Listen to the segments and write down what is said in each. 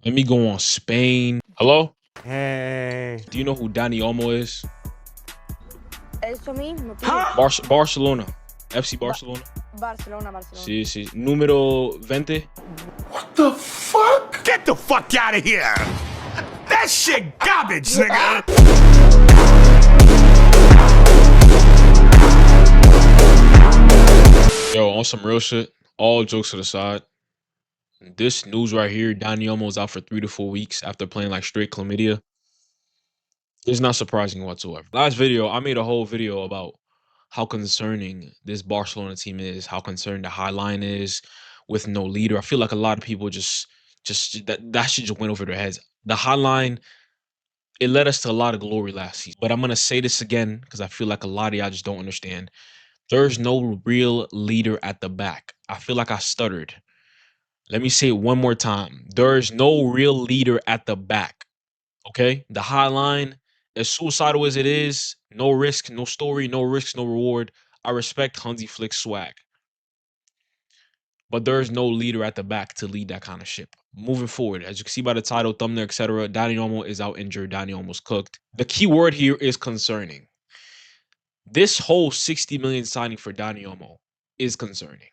Let me go on Spain. Hello? Hey. Do you know who Dani Olmo is? Eso mismo, tío. Barcelona. FC Barcelona. Barcelona. Sí, sí. Número 20. The fuck? Get the fuck out of here! That shit garbage, nigga! Yo, on some real shit. All jokes to the side. This news right here, Dani Olmo is out for 3 to 4 weeks after playing like straight chlamydia. It's not surprising whatsoever. Last video, I made a whole video about how concerning this Barcelona team is, how concerned the high line is with no leader. I feel like a lot of people just that shit just went over their heads. The high line, it led us to a lot of glory last season. But I'm gonna say this again because I feel like a lot of y'all just don't understand. There's no real leader at the back. I feel like I stuttered. Let me say it one more time. There's no real leader at the back. Okay? The high line, as suicidal as it is, no risk, no story, no risk, no reward. I respect Hansi Flick's swag. But there's no leader at the back to lead that kind of ship. Moving forward, as you can see by the title, thumbnail, etc., Dani Olmo is out injured. Dani almost cooked. The key word here is concerning. This whole 60 million signing for Dani Olmo is concerning.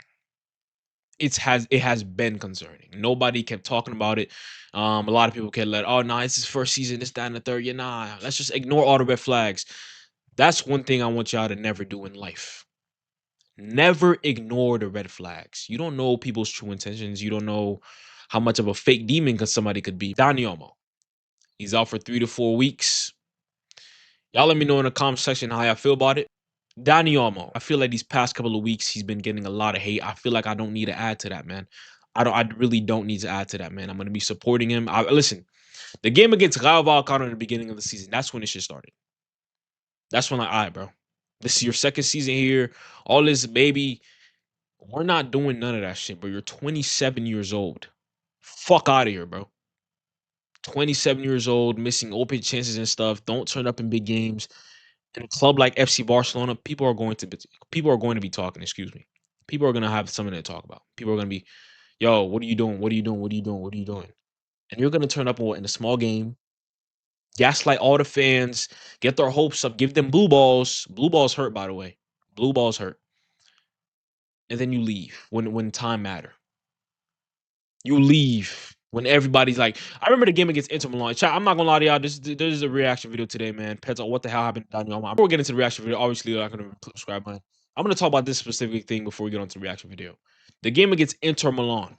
It has been concerning. Nobody kept talking about it. A lot of people kept let, oh, nah, it's his first season, this, that, and the third. Yeah, nah, let's just ignore all the red flags. That's one thing I want y'all to never do in life. Never ignore the red flags. You don't know people's true intentions. You don't know how much of a fake demon somebody could be. Dani Olmo, he's out for 3 to 4 weeks. Y'all let me know in the comment section how y'all feel about it. Dani Olmo, I feel like these past couple of weeks he's been getting a lot of hate. I feel like I don't need to add to that, man. I really don't need to add to that, man. I'm gonna be supporting him. Listen, the game against Rayo Vallecano in the beginning of the season, that's when it shit started. That's when like, all right, bro. This is your second season here. All this, baby. We're not doing none of that shit, bro. You're 27 years old. Fuck out of here, bro. 27 years old, missing open chances and stuff. Don't turn up in big games. In a club like FC Barcelona, people are going to be talking. Excuse me. People are gonna have something to talk about. People are gonna be, yo, what are you doing? What are you doing? What are you doing? What are you doing? And you're gonna turn up in a small game, gaslight all the fans, get their hopes up, give them blue balls. Blue balls hurt, by the way. Blue balls hurt. And then you leave when time matter. You leave when everybody's like, I remember the game against Inter Milan. Chat, I'm not gonna lie to y'all. This is a reaction video today, man. Pets, what the hell happened to Daniel? Before we get into the reaction video, obviously you're not gonna subscribe button. I'm gonna talk about this specific thing before we get on to the reaction video. The game against Inter Milan.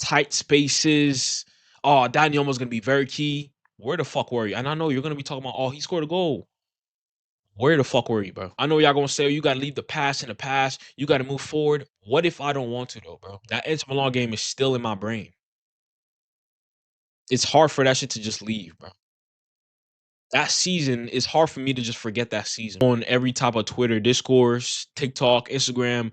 Tight spaces. Oh, Daniel was gonna be very key. Where the fuck were you? And I know you're gonna be talking about, oh, he scored a goal. Where the fuck were you, bro? I know y'all gonna say, oh, you gotta leave the past in the past. You gotta move forward. What if I don't want to though, bro? That Inter Milan game is still in my brain. It's hard for that shit to just leave, bro. That season, it's hard for me to just forget that season. On every type of Twitter discourse, TikTok, Instagram,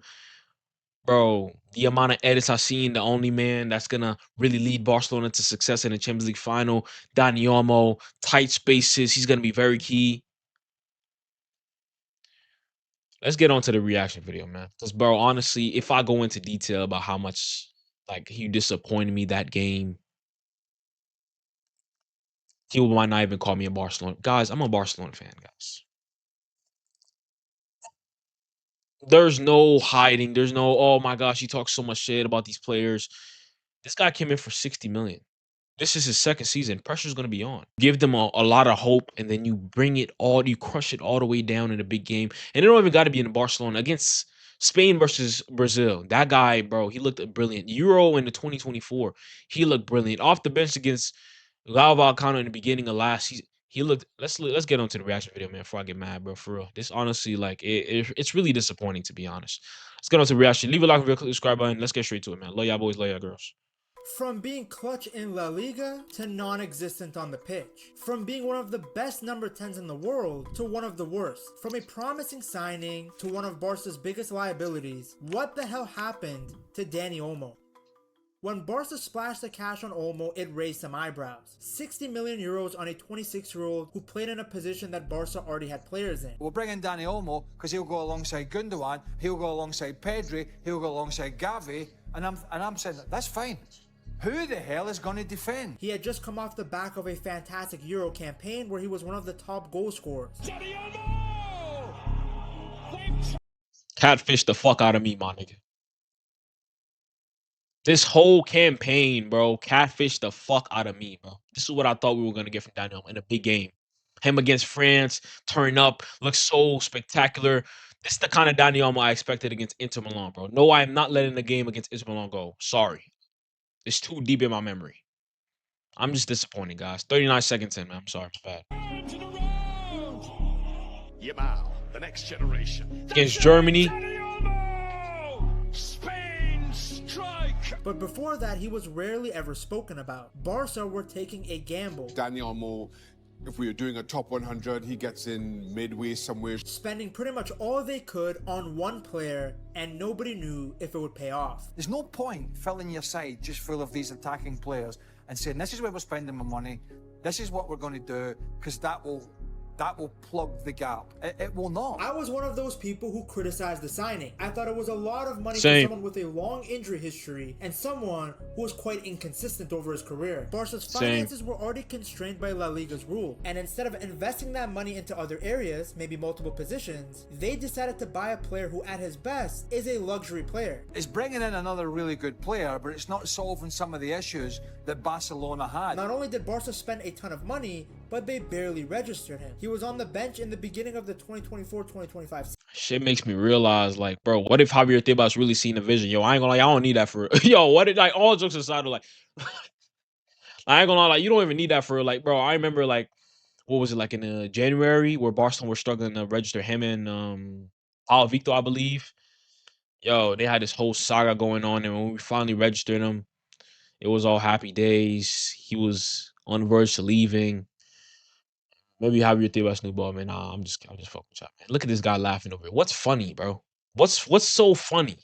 bro, the amount of edits I've seen, the only man that's gonna really lead Barcelona to success in the Champions League final, Dani Olmo, tight spaces, he's gonna be very key. Let's get on to the reaction video, man. Because, bro, honestly, if I go into detail about how much, like, he disappointed me that game, he might not even call me a Barcelona. Guys, I'm a Barcelona fan, guys. There's no hiding. There's no, oh my gosh, he talks so much shit about these players. This guy came in for 60 million. This is his second season. Pressure's going to be on. Give them a lot of hope, and then you bring it all, you crush it all the way down in a big game. And it don't even got to be in Barcelona. Against Spain versus Brazil, that guy, bro, he looked brilliant. Euro in the 2024, he looked brilliant. Off the bench against Rayo Vallecano in the beginning of last season, he looked. Let's get on to the reaction video, man. Before I get mad, bro. For real, this honestly, like, it's really disappointing, to be honest. Let's get on to the reaction. Leave a like, click the subscribe button. Let's get straight to it, man. Love y'all boys, love y'all girls. From being clutch in La Liga to non-existent on the pitch. From being one of the best number 10s in the world to one of the worst. From a promising signing to one of Barca's biggest liabilities. What the hell happened to Dani Olmo? When Barca splashed the cash on Olmo, it raised some eyebrows. 60 million euros on a 26-year-old who played in a position that Barca already had players in. We'll bring in Dani Olmo because he'll go alongside Gundogan, he'll go alongside Pedri, he'll go alongside Gavi, and I'm saying that's fine. Who the hell is going to defend? He had just come off the back of a fantastic Euro campaign where he was one of the top goal scorers. Catfish the fuck out of me, my nigga. This whole campaign, bro, catfish the fuck out of me, bro. This is what I thought we were gonna get from Dani Olmo in a big game. Him against France, turn up, looks so spectacular. This is the kind of Dani Olmo I expected against Inter Milan, bro. No, I am not letting the game against Inter Milan go. Sorry. It's too deep in my memory. I'm just disappointed, guys. 39 seconds in, man. I'm sorry. It's bad. Yamal, the next generation. Against Germany. Spain strike. But before that, he was rarely ever spoken about. Barca were taking a gamble, Dani Olmo, if we were doing a top 100, he gets in midway somewhere. spending pretty much all they could on one player, and nobody knew if it would pay off. There's no point filling your side just full of these attacking players and saying, this is where we're spending my money, this is what we're going to do, because that will plug the gap. It will not. I was one of those people who criticized the signing. I thought it was a lot of money Same. for someone with a long injury history and someone who was quite inconsistent over his career. Barca's finances were already constrained by La Liga's rule, and instead of investing that money into other areas, maybe multiple positions, they decided to buy a player who at his best is a luxury player. It's bringing in another really good player, but it's not solving some of the issues that Barcelona had. Not only did Barca spend a ton of money, but they barely registered him. He was on the bench in the beginning of the 2024-2025 Shit makes me realize, like, bro, what if Javier Tebas really seen the vision? Yo, I ain't gonna lie, I don't need that for real. Yo, what did, like, all jokes aside, like, I ain't gonna lie, like, you don't even need that for real. Like, bro, I remember, like, what was it, like, in January, where Barcelona were struggling to register him and Paulo Victor, I believe. Yo, they had this whole saga going on, and when we finally registered him, it was all happy days. He was on the verge to leaving. Maybe Javier Tebas new ball, man. Nah, I'm just fucking with y'all, man. Look at this guy laughing over it. What's funny, bro? What's so funny?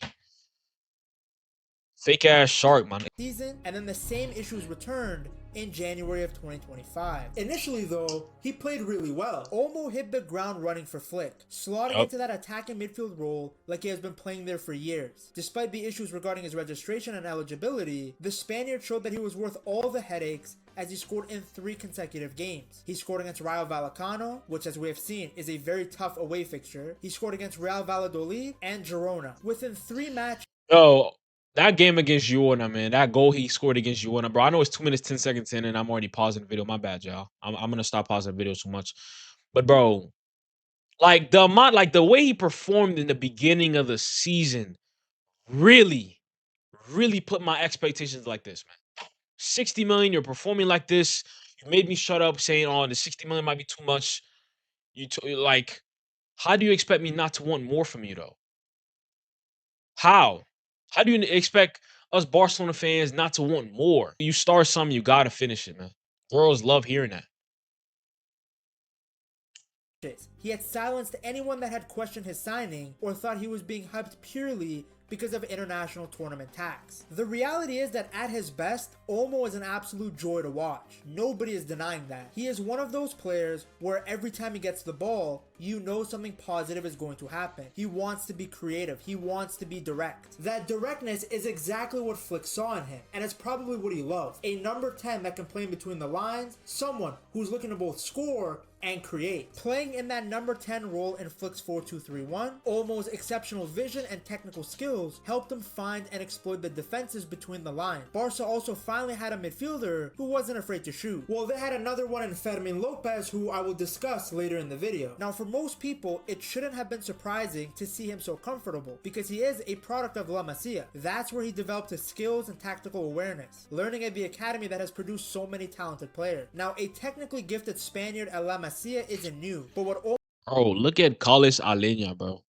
Fake ass shark, man. season, and then the same issues returned in January of 2025. Initially though, he played really well. Olmo hit the ground running for Flick, slotting into that attacking midfield role like he has been playing there for years. Despite the issues regarding his registration and eligibility, the Spaniard showed that he was worth all the headaches as he scored in 3 consecutive games. He scored against Rayo Vallecano, which as we have seen is a very tough away fixture. He scored against Real Valladolid and Girona. Within 3 matches, Yo, that game against Girona, man. That goal he scored against Girona, bro. I know it's 2 minutes, 10 seconds in, and I'm already pausing the video. My bad, y'all. I'm gonna stop pausing the video too much. But bro, like the way he performed in the beginning of the season really, really put my expectations like this, man. 60 million, you're performing like this. You made me shut up saying, oh, the 60 million might be too much. Like, how do you expect me not to want more from you, though? How? How do you expect us Barcelona fans not to want more? You start something, you gotta finish it, man. Girls love hearing that. he had silenced anyone that had questioned his signing or thought he was being hyped purely because of international tournament tax. The reality is that at his best, Olmo is an absolute joy to watch. Nobody is denying that. He is one of those players where every time he gets the ball, you know something positive is going to happen. He wants to be creative. He wants to be direct. That directness is exactly what Flick saw in him, and it's probably what he loves. A number 10 that can play in between the lines, someone who's looking to both score and create. Playing in that number 10 role in Flick's 4-2-3-1, Olmo's exceptional vision and technical skills helped him find and exploit the defenses between the lines. Barca also finally had a midfielder who wasn't afraid to shoot. Well, they had another one in Fermin Lopez, who I will discuss later in the video. Now, for most people, it shouldn't have been surprising to see him so comfortable because he is a product of La Masia. That's where he developed his skills and tactical awareness, learning at the academy that has produced so many talented players. Now, a technically gifted Spaniard at La Masia isn't new, but what Bro, look at Carlos Alenia, bro.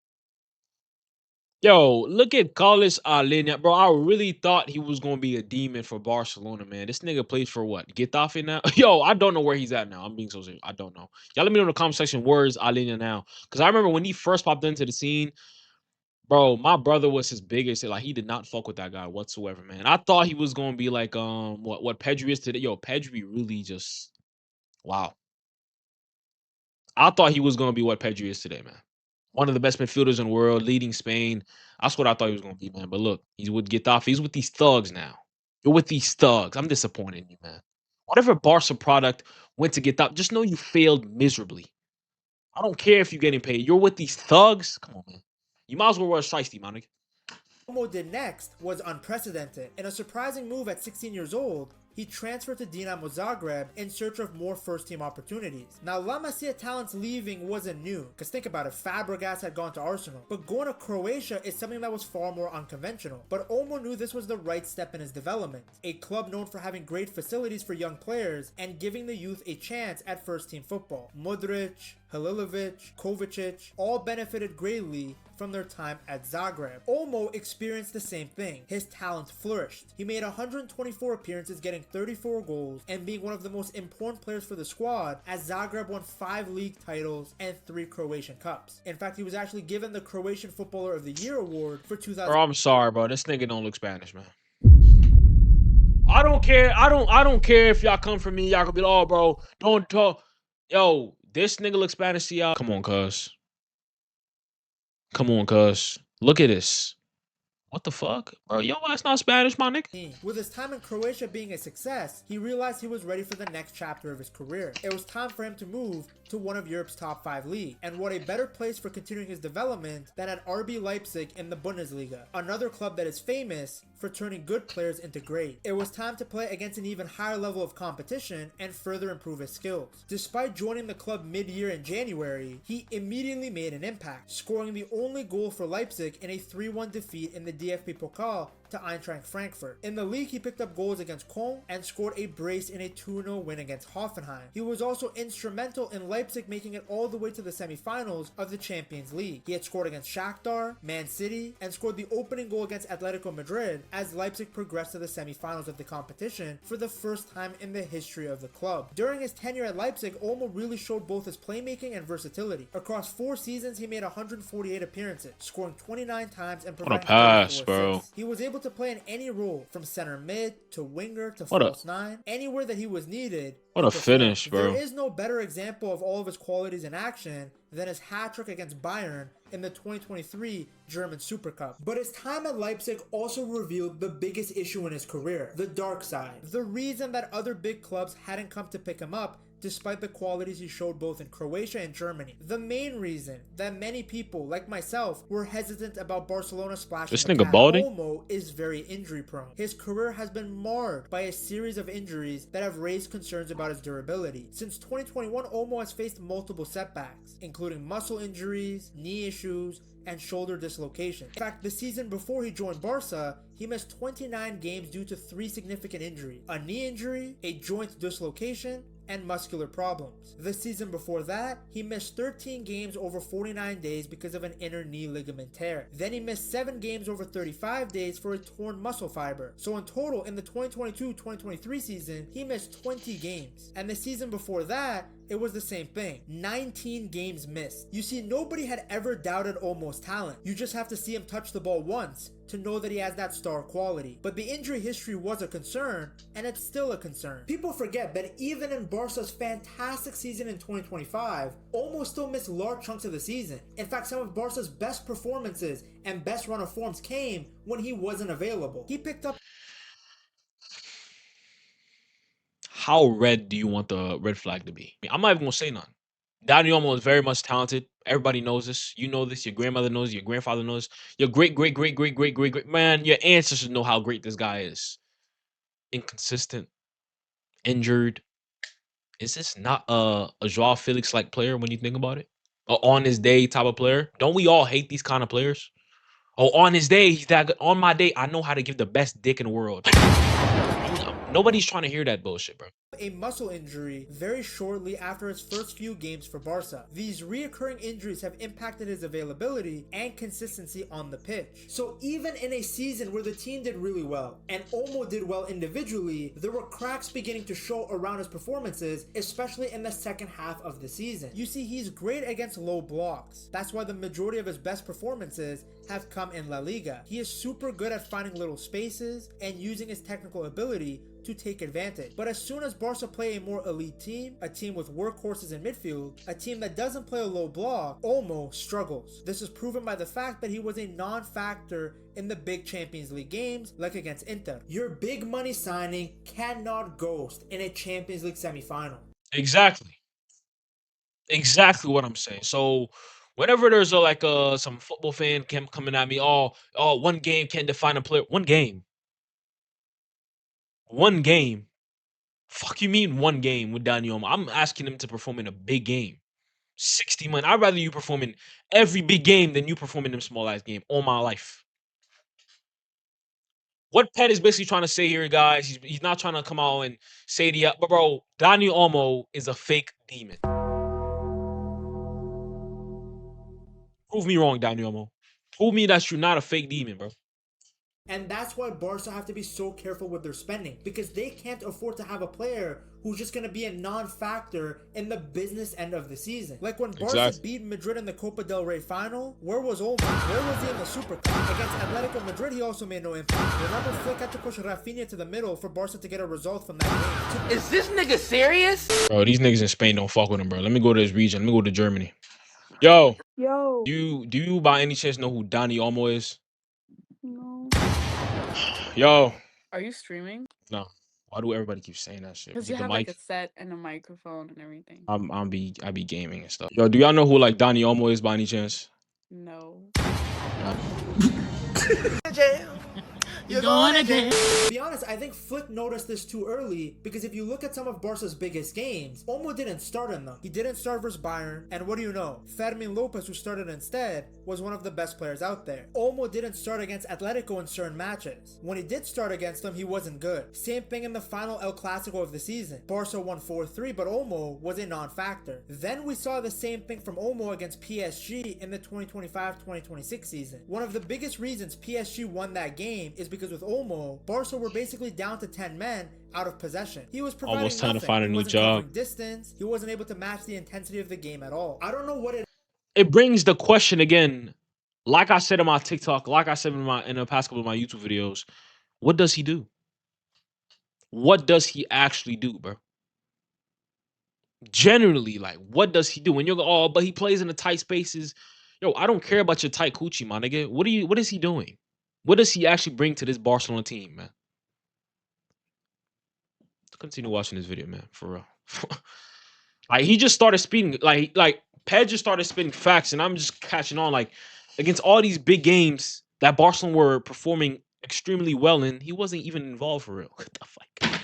Yo, look at Carlos Alenia, bro. I really thought he was gonna be a demon for Barcelona, man. This nigga plays for what? Getafe now? Yo, I don't know where he's at now. I'm being so serious. I don't know. Y'all let me know in the comment section where's Alenia now. Because I remember when he first popped into the scene, bro, my brother was his biggest. Like, he did not fuck with that guy whatsoever, man. I thought he was gonna be like what Pedri is today. Yo, Pedri really just wow. I thought he was gonna be what Pedri is today, man. One of the best midfielders in the world, leading Spain. That's what I thought he was gonna be, man. But look, he's with Getafe. He's with these thugs now. You're with these thugs. I'm disappointed in you, man. Whatever Barca product went to get that, just know you failed miserably. I don't care if you're getting paid. You're with these thugs. Come on, man. You might as well wear a shiesty, man. Olmo did next was unprecedented. In a surprising move at 16 years old, he transferred to Dinamo Zagreb in search of more first-team opportunities. Now, La Masia talent's leaving wasn't new, because think about it, Fabregas had gone to Arsenal. But going to Croatia is something that was far more unconventional. But Olmo knew this was the right step in his development. A club known for having great facilities for young players and giving the youth a chance at first-team football. Modric, Halilovic, Kovacic all benefited greatly from their time at Zagreb. Olmo experienced the same thing. His talent flourished. He made 124 appearances, getting 34 goals, and being one of the most important players for the squad, as Zagreb won 5 league titles and 3 Croatian Cups. In fact, he was actually given the Croatian Footballer of the Year award for 2000. Bro, I'm sorry, bro. This nigga don't look Spanish, man. I don't care. I don't care if y'all come for me. Y'all gonna be like, oh, bro, don't talk. Yo, this nigga looks Spanish to y'all. Come on, cuz. Come on, cuz. Look at this. What the fuck? Bro, yo, that's not Spanish, my nigga. With his time in Croatia being a success, he realized he was ready for the next chapter of his career. It was time for him to move to one of Europe's top 5 leagues. And what a better place for continuing his development than at RB Leipzig in the Bundesliga, another club that is famous for turning good players into great. It was time to play against an even higher level of competition and further improve his skills. Despite joining the club mid-year in January, he immediately made an impact, scoring the only goal for Leipzig in a 3-1 defeat in the DFB Pokal to Eintracht Frankfurt. In the league, he picked up goals against Köln and scored a brace in a 2-0 win against Hoffenheim. He was also instrumental in Leipzig making it all the way to the semifinals of the Champions League. He had scored against Shakhtar, Man City, and scored the opening goal against Atletico Madrid as Leipzig progressed to the semifinals of the competition for the first time in the history of the club. During his tenure at Leipzig, Olmo really showed both his playmaking and versatility. Across 4 seasons, he made 148 appearances, scoring 29 times and providing 34 assists. He was able to play in any role, from center mid to winger to false 9, anywhere that he was needed. What a finish, bro. There is no better example of all of his qualities in action than his hat-trick against Bayern in the 2023 German Super Cup. But his time at Leipzig also revealed the biggest issue in his career, the dark side. The reason that other big clubs hadn't come to pick him up despite the qualities he showed both in Croatia and Germany. The main reason that many people, like myself, were hesitant about Barcelona splashing this the nigga cap. balding? Olmo is very injury prone. His career has been marred by a series of injuries that have raised concerns about his durability. Since 2021, Olmo has faced multiple setbacks, including muscle injuries, knee issues, and shoulder dislocation. In fact, the season before he joined Barca, he missed 29 games due to 3 significant injuries: a knee injury, a joint dislocation, and muscular problems. The season before that, he missed 13 games over 49 days because of an inner knee ligament tear. Then he missed 7 games over 35 days for a torn muscle fiber. So in total, in the 2022-2023 season, he missed 20 games. And the season before that, it was the same thing. 19 games missed. You see, nobody had ever doubted Olmo's talent. You just have to see him touch the ball once to know that he has that star quality. But the injury history was a concern, and it's still a concern. People forget that even in Barca's fantastic season in 2025, Olmo still missed large chunks of the season. In fact, some of Barca's best performances and best run of forms came when he wasn't available. He picked up... How red do you want the red flag to be? I'm not even gonna say none. Dani Olmo is very much talented. Everybody knows this. You know this. Your grandmother knows. Your grandfather knows. Your great man. Your ancestors know how great this guy is. Inconsistent, injured. Is this not a Joao Felix like player when you think about it? A on his day type of player? Don't we all hate these kind of players? Oh, on his day, he's that good. On my day, I know how to give the best dick in the world. Nobody's trying to hear that bullshit, bro. A muscle injury very shortly after his first few games for Barca. These reoccurring injuries have impacted his availability and consistency on the pitch. So even in a season where the team did really well and Olmo did well individually, there were cracks beginning to show around his performances, especially in the second half of the season. You see, he's great against low blocks. That's why the majority of his best performances have come in La Liga. He is super good at finding little spaces and using his technical ability to take advantage. But as soon as Barca play a more elite team, a team with workhorses in midfield, a team that doesn't play a low block, Olmo struggles. This is proven by the fact that he was a non-factor in the big Champions League games like against Inter. Your big money signing cannot ghost in a Champions League semi-final. Exactly. Exactly what I'm saying. So whenever there's some football fan coming at me, one game can define a player. One game. One game. Fuck you mean one game with Dani Olmo? I'm asking him to perform in a big game. 60 man. I'd rather you perform in every big game than you perform in them small ass game all my life. What Pet is basically trying to say here, guys, he's not trying to come out and say but bro, Dani Olmo is a fake demon. Prove me wrong, Dani Olmo. Prove me that you're not a fake demon, bro. And that's why Barca have to be so careful with their spending, because they can't afford to have a player who's just going to be a non-factor in the business end of the season. Like when Barca beat Madrid in the Copa del Rey final, where was Olmo? Where was he in the Super Cup? Against Atletico Madrid, he also made no impact. Remember, Flick had to push Rafinha to the middle for Barca to get a result from that game. Is this nigga serious? Bro, these niggas in Spain don't fuck with him, bro. Let me go to this region. Let me go to Germany. Yo. Yo. Do you by any chance know who Dani Olmo is? No. Yo. Are you streaming? No. Why do everybody keep saying that shit? Because you have like a set and a microphone and everything. I be gaming and stuff. Yo, do y'all know who like Dani Olmo is by any chance? No. You're going to jail. To be honest, I think Flick noticed this too early, because if you look at some of Barca's biggest games, Olmo didn't start in them. He didn't start versus Bayern, and what do you know? Fermin Lopez, who started instead, was one of the best players out there. Olmo didn't start against Atletico in certain matches. When he did start against them, he wasn't good. Same thing in the final El Clasico of the season. Barca won 4-3, but Olmo was a non-factor. Then we saw the same thing from Olmo against PSG in the 2025-2026 season. One of the biggest reasons PSG won that game is because with Olmo, Barca were basically down to 10 men out of possession. He was providing almost time nothing. to find a He new wasn't job. covering distance. He wasn't able to match the intensity of the game at all. I don't know what it brings the question again. Like I said in my TikTok, like I said in the past couple of my YouTube videos, what does he do? What does he actually do, bro? Generally, like, what does he do? When you're but he plays in the tight spaces. Yo, I don't care about your tight coochie, my nigga. What is he doing? What does he actually bring to this Barcelona team, man? Continue watching this video, man, for real. Like, he just started speaking, like Ped just started spitting facts, and I'm just catching on. Like, against all these big games that Barcelona were performing extremely well in, he wasn't even involved for real. What the fuck?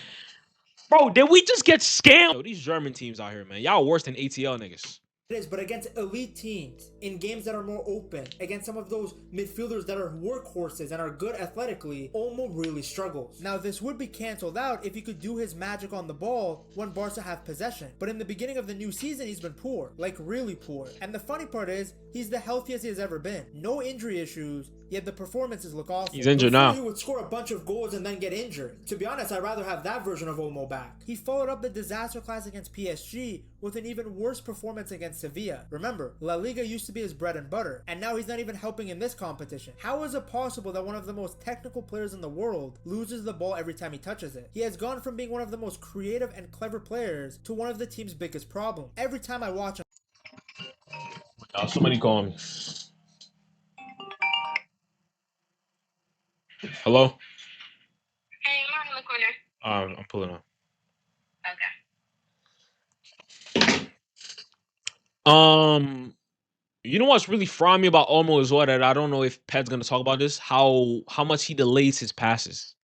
Bro, did we just get scammed? Yo, these German teams out here, man, y'all worse than ATL niggas. is, but against elite teams, in games that are more open, against some of those midfielders that are workhorses and are good athletically, Olmo really struggles. Now, this would be cancelled out if he could do his magic on the ball when Barca have possession, but in the beginning of the new season, he's been poor, like really poor. And the funny part is, he's the healthiest he has ever been. No injury issues, yet the performances look awful. He's injured now. He would score a bunch of goals and then get injured. To be honest, I'd rather have that version of Olmo back. He followed up the disaster class against PSG with an even worse performance against Sevilla. Remember, La Liga used to be his bread and butter, and now he's not even helping in this competition. How is it possible that one of the most technical players in the world loses the ball every time he touches it? He has gone from being one of the most creative and clever players to one of the team's biggest problems. Every time I watch him, somebody call me. Hello? Hey, I'm around the corner. I'm pulling up. Okay. You know what's really frying me about Olmo as well, that I don't know if Pet's gonna talk about this? How much he delays his passes.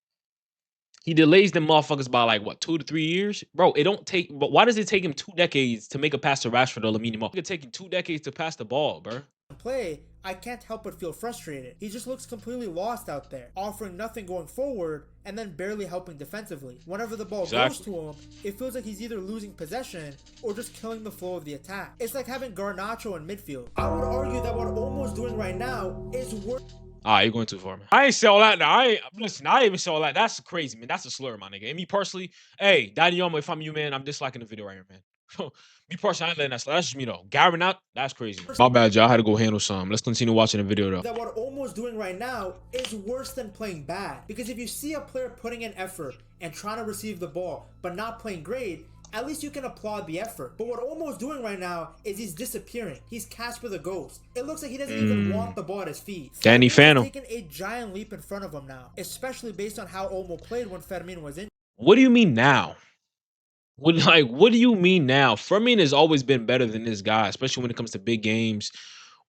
He delays them motherfuckers by like what, 2 to 3 years? Bro, it don't take. But why does it take him 2 decades to make a pass to Rashford or Lamine Yamal? It could take him 2 decades to pass the ball, bro. play, I can't help but feel frustrated. He just looks completely lost out there, offering nothing going forward and then barely helping defensively. Whenever the ball goes to him, it feels like he's either losing possession or just killing the flow of the attack. It's like having Garnacho in midfield. I would argue that what Olmo's doing right now is worse. You're going too far, man. I ain't say all that now. I ain't even say all that. That's crazy, man. That's a slur, my nigga. And me personally, hey, Dani Olmo, if I'm you, man, I'm disliking the video right here, man. Me personally, that's just me though. Gary out, that's crazy. My bad, y'all. I had to go handle some. Let's continue watching the video though. That what Olmo's doing right now is worse than playing bad. Because if you see a player putting in effort and trying to receive the ball but not playing great, at least you can applaud the effort. But what Olmo's doing right now is he's disappearing. He's Casper the Ghost. It looks like he doesn't even want the ball at his feet. Dani Fermin's taking a giant leap in front of him now, especially based on how Olmo played when Fermin was in. What do you mean now? What do you mean now? Fermin has always been better than this guy, especially when it comes to big games.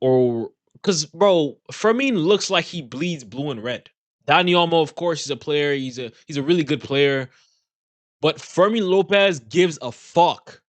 Or because bro, Fermin looks like he bleeds blue and red. Dani Olmo, of course, is a player. He's a really good player. But Fermin Lopez gives a fuck.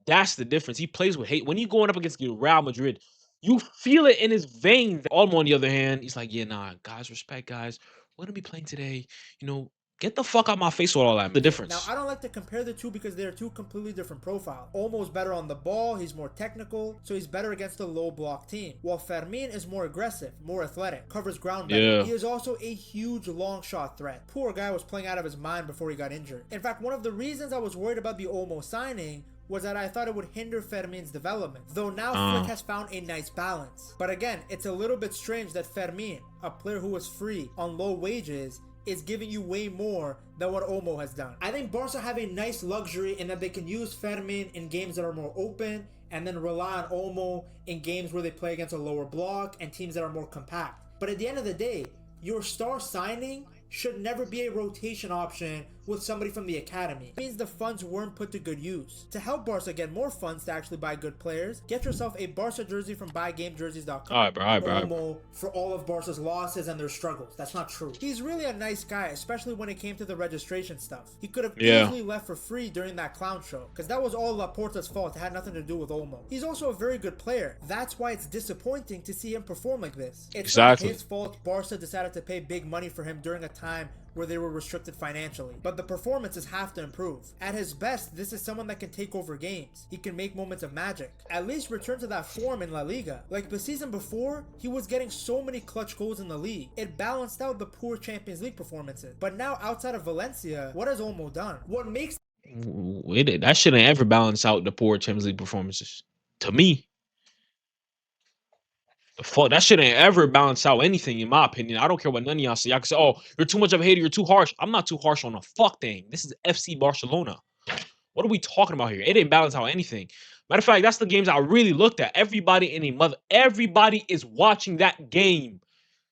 That's the difference. He plays with hate. When he's going up against Real Madrid, you feel it in his veins. Olmo, on the other hand, he's like, yeah, nah, guys, respect, guys. We're gonna be playing today. You know, get the fuck out my face with all that. The difference. Now, I don't like to compare the two because they're two completely different profiles. Olmo's better on the ball, he's more technical, so he's better against a low block team. While Fermin is more aggressive, more athletic, covers ground better. Yeah. He is also a huge long shot threat. Poor guy was playing out of his mind before he got injured. In fact, one of the reasons I was worried about the Olmo signing was that I thought it would hinder Fermin's development, though now Flick has found a nice balance. But again, it's a little bit strange that Fermin, a player who was free on low wages, is giving you way more than what Olmo has done. I think Barca have a nice luxury in that they can use Fermin in games that are more open and then rely on Olmo in games where they play against a lower block and teams that are more compact. But at the end of the day, your star signing should never be a rotation option with somebody from the academy. It means the funds weren't put to good use. To help Barca get more funds to actually buy good players, get yourself a Barca jersey from buygamejerseys.com. Alright, bro. Olmo for all of Barca's losses and their struggles. That's not true. He's really a nice guy, especially when it came to the registration stuff. He could have easily left for free during that clown show, because that was all Laporta's fault. It had nothing to do with Olmo. He's also a very good player. That's why it's disappointing to see him perform like this. It's not his fault Barca decided to pay big money for him during a time where they were restricted financially. But the performances have to improve. At his best, this is someone that can take over games. He can make moments of magic. At least return to that form in La Liga. Like the season before, he was getting so many clutch goals in the league. It balanced out the poor Champions League performances. But now outside of Valencia, what has Olmo done? What makes that shouldn't ever balance out the poor Champions League performances. To me. Fuck, that shit ain't ever balance out anything, in my opinion. I don't care what none of y'all say. Y'all can say, oh, you're too much of a hater, you're too harsh. I'm not too harsh on a fuck thing. This is FC Barcelona. What are we talking about here? It didn't balance out anything. Matter of fact, that's the games I really looked at. Everybody is watching that game.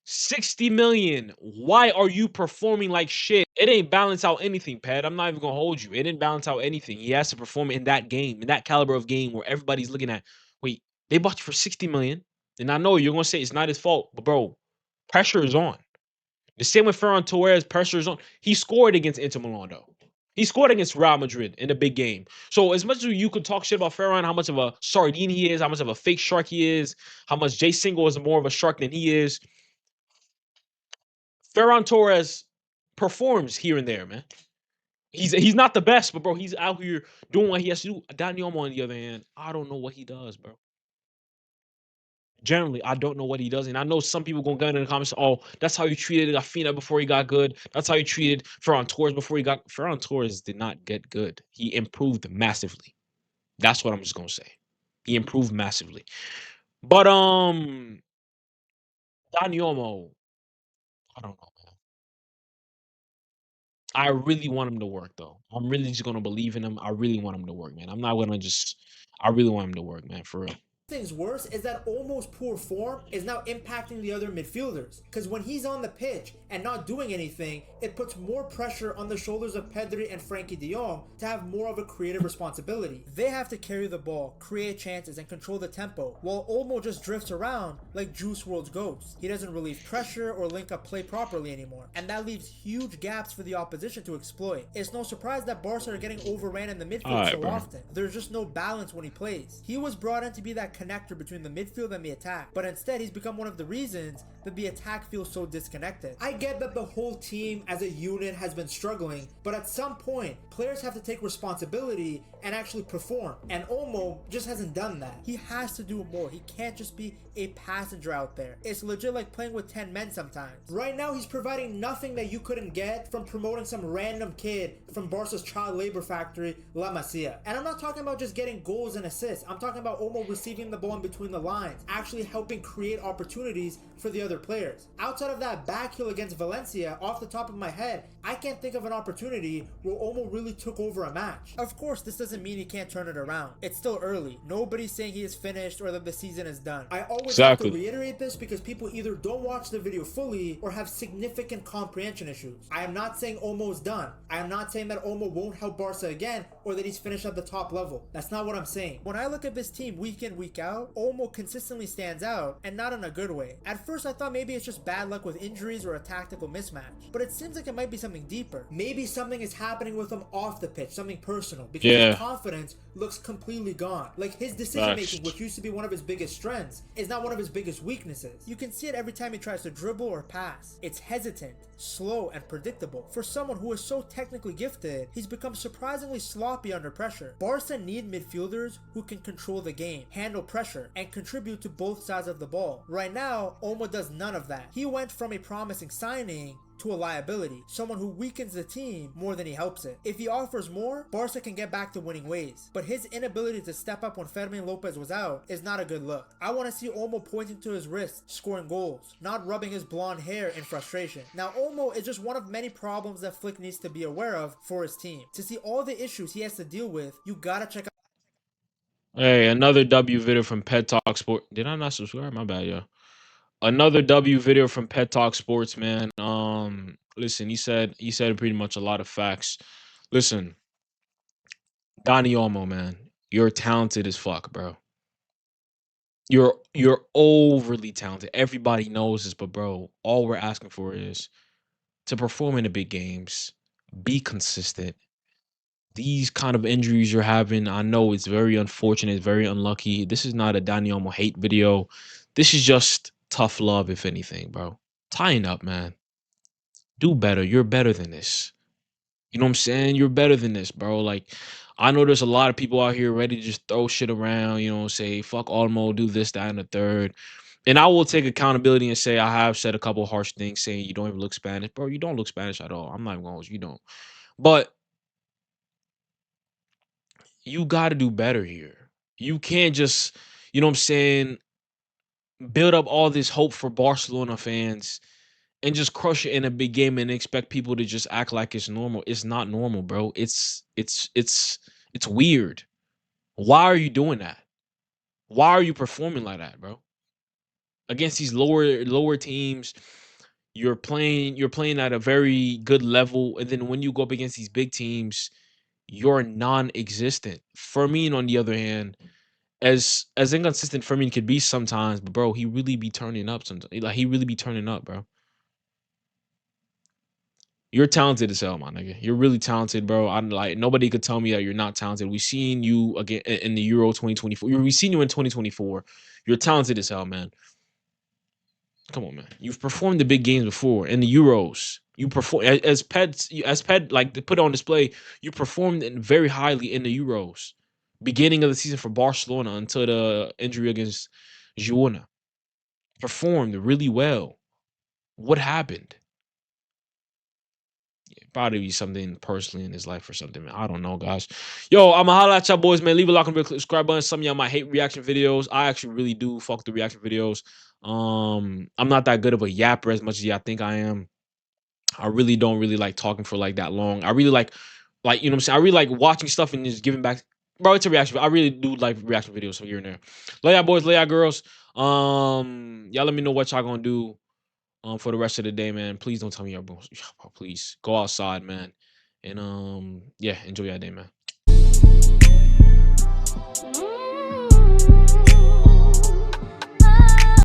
60 million. Why are you performing like shit? It ain't balance out anything, Pat. I'm not even gonna hold you. It didn't balance out anything. He has to perform in that game, in that caliber of game where everybody's looking at, wait, they bought you for 60 million. And I know you're gonna say it's not his fault, but bro, pressure is on. The same with Ferran Torres, pressure is on. He scored against Inter Milan though. He scored against Real Madrid in a big game. So as much as you could talk shit about Ferran, how much of a sardine he is, how much of a fake shark he is, how much Jay Single is more of a shark than he is, Ferran Torres performs here and there, man. He's not the best, but bro, he's out here doing what he has to do. Dani Olmo, on the other hand, I don't know what he does, bro. Generally, I don't know what he does. And I know some people going to get in the comments, oh, that's how you treated Rafinha before he got good. That's how you treated Ferran Torres before he got... Ferran Torres did not get good. He improved massively. That's what I'm just going to say. He improved massively. But, Dani Olmo, I don't know, man. I really want him to work, though. I'm really just going to believe in him. I really want him to work, man. I'm not going to just... I really want him to work, man, for real. Things worse is that Olmo's poor form is now impacting the other midfielders, because when he's on the pitch and not doing anything, it puts more pressure on the shoulders of Pedri and Frankie de Jong to have more of a creative responsibility. They have to carry the ball, create chances, and control the tempo, while Olmo just drifts around like Juice WRLD's ghost. He doesn't relieve pressure or link up play properly anymore, and that leaves huge gaps for the opposition to exploit. It's no surprise that Barca are getting overran in the midfield so often. There's just no balance when he plays. He was brought in to be that connector between the midfield and the attack, but instead he's become one of the reasons that the attack feels so disconnected. I get that the whole team as a unit has been struggling, but at some point, players have to take responsibility and actually perform, and Olmo just hasn't done that. He has to do more. He can't just be a passenger out there. It's legit like playing with 10 men sometimes. Right now, he's providing nothing that you couldn't get from promoting some random kid from Barca's child labor factory, La Masia. And I'm not talking about just getting goals and assists. I'm talking about Olmo receiving the ball in between the lines, actually helping create opportunities for the other players. Outside of that back heel against Valencia, off the top of my head, I can't think of an opportunity where Olmo really took over a match. Of course, this doesn't mean he can't turn it around. It's still early. Nobody's saying he is finished or that the season is done. I always have to reiterate this because people either don't watch the video fully or have significant comprehension issues. I am not saying Olmo's done. I am not saying that Olmo won't help Barca again or that he's finished at the top level. That's not what I'm saying. When I look at this team week in, week out, Olmo consistently stands out, and not in a good way. At first I thought maybe it's just bad luck with injuries or a tactical mismatch, but it seems like it might be something deeper. Maybe something is happening with him off the pitch, something personal, because his confidence looks completely gone. Like his decision making, which used to be one of his biggest strengths, is not one of his biggest weaknesses. You can see it every time he tries to dribble or pass. It's hesitant, slow, and predictable. For someone who is so technically gifted, he's become surprisingly sloppy under pressure. Barca need midfielders who can control the game, handle pressure, and contribute to both sides of the ball. Right now, Olmo does none of that. He went from a promising signing to a liability, someone who weakens the team more than he helps it. If he offers more, Barca can get back to winning ways, but his inability to step up when Fermin Lopez was out is not a good look. I want to see Olmo pointing to his wrist, scoring goals, not rubbing his blonde hair in frustration. Now, Olmo is just one of many problems that Flick needs to be aware of for his team. To see all the issues he has to deal with, you gotta check out. Hey, another W video from Pet Talk Sport. Did I not subscribe? My bad, yo. Another W video from Pet Talk Sports, man. Listen, he said pretty much a lot of facts. Listen, Dani Olmo, man, you're talented as fuck, bro. You're overly talented. Everybody knows this, but bro, all we're asking for is to perform in the big games, be consistent. These kind of injuries you're having, I know it's very unfortunate, it's very unlucky. This is not a Dani Olmo hate video. This is just tough love, if anything, bro. Tighten up, man. Do better. You're better than this. You know what I'm saying? You're better than this, bro. Like, I know there's a lot of people out here ready to just throw shit around, you know, say, fuck Olmo, do this, that, and the third. And I will take accountability and say I have said a couple harsh things saying you don't even look Spanish. Bro, you don't look Spanish at all. I'm not even going to, you don't. But you got to do better here. You can't just, you know what I'm saying, build up all this hope for Barcelona fans and just crush it in a big game and expect people to just act like it's normal. It's not normal, bro. It's weird. Why are you doing that? Why are you performing like that, bro? Against these lower teams, you're playing at a very good level, and then when you go up against these big teams, you're non-existent. Fermin, on the other hand, as inconsistent Fermin could be sometimes, but bro, he really be turning up sometimes. Like he really be turning up, bro. You're talented as hell, my nigga. You're really talented, bro. I'm like nobody could tell me that you're not talented. We seen you again in the Euro 2024. We seen you in 2024. You're talented as hell, man. Come on, man. You've performed the big games before in the Euros. You perform as pet like to put on display. You performed very highly in the Euros, beginning of the season for Barcelona until the injury against Girona. Performed really well. What happened? Probably be something personally in his life or something, man. I don't know, guys. Yo, I'ma holla at y'all boys, man. Leave a like and subscribe button. Some of y'all might hate reaction videos. I actually really do fuck the reaction videos. I'm not that good of a yapper as much as y'all think I am. I really don't really like talking for like that long. I really like you know what I'm saying. I really like watching stuff and just giving back. Bro, it's a reaction. I really do like reaction videos from here and there. Lay out boys, lay out girls. Y'all let me know what y'all gonna do for the rest of the day, man. Please don't tell me y'all, bro. Please go outside, man. And yeah, enjoy your day, man.